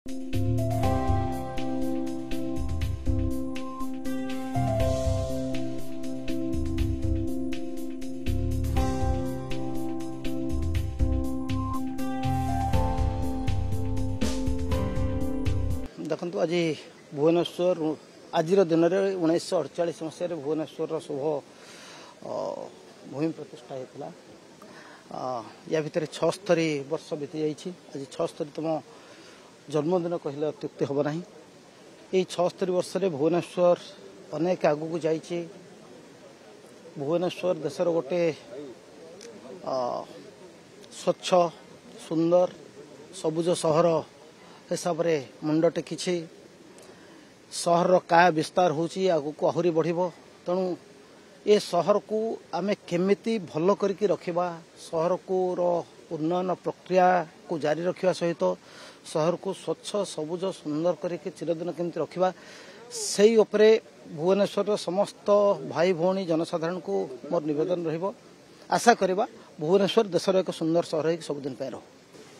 देखु आज भुवनेश्वर आज दिन में 1948 मसीह भुवनेश्वर शुभ भूमि प्रतिष्ठा होता या भितर 76 वर्ष बीती जाइए। आज 76तम जन्मदिन कहले अत्युक्ति हम ना। यही 76 वर्ष भुवनेश्वर अनेक आगू जाइए। भुवनेश्वर देशर गोटे स्वच्छ सुंदर सबुज सहर हिसाब से मुंड टेकी। सहर का विस्तार होची आगु को आहुरी बढ़िबो। तेणु ए सहर को आमे केमिति भलो करके रखिबा, सहर को उन्नयन प्रक्रिया को जारी रखिबा सहित सहर को स्वच्छ सबुज सुंदर करके चिरदिन केमिति रखिबा सेही उपरे भुवनेश्वर समस्त भाई भौणी जनसाधारण को मोर निवेदन रहिबो। आशा करिबा भुवनेश्वर देशर एक सुंदर सहर है सबुदिन पे रहो।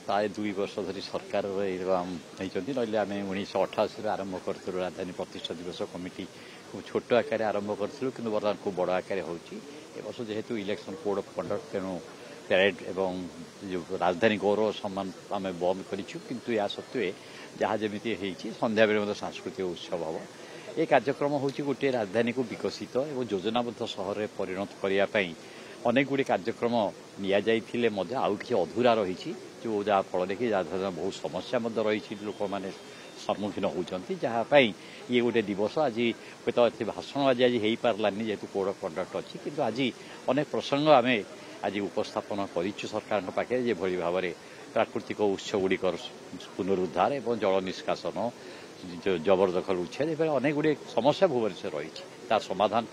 प्राय 2 वर्ष धरी सरकार ना आम 1988 आरंभ करूँ राजधानी प्रतिष्ठा दिवस कमिटी छोट आकार आरंभ करूँ कि बर्तमान खूब बड़ आकार होर्ष जेहेतु इलेक्शन कोड ऑफ कंडक्ट तेणु पैरेड एवं जो राजधानी गौरव सम्मान आम बंद करूँ या सत्वे जहाँ जमी संध्या बेले सांस्कृतिक उत्सव हम ये कार्यक्रम हूँ गोटे राजधानी को विकसित और योजनाबद्ध सहर में परिणत करने अनेक गुड़ी कार्यक्रम नि आउ कि अधूरा रही जो जहाँ फल कि बहुत समस्या रही लोक मैंने सम्मुखीन होती जहाँपाई ये गोटे दिवस आज हूँ तो भाषण आज आज हो पारानी जेहेतु कोड ऑफ कंडक्ट अच्छी किंतु आज अनेक प्रसंग आम आज उपस्थापन करूँ सरकार पाखे जो भाव में प्राकृतिक उत्स गुड़िक पुनरुद्धार एवं जल निष्कासन जबरदखल उच्छेद अनेक गुड़ी समस्या भुवनेश्वर रही तार समाधान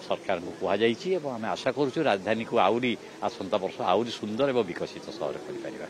सरकार को कहुई आम आशा करूँ राजधानी को आउरी आसंता वर्ष आउरी सुंदर एवं विकसित सहर कर।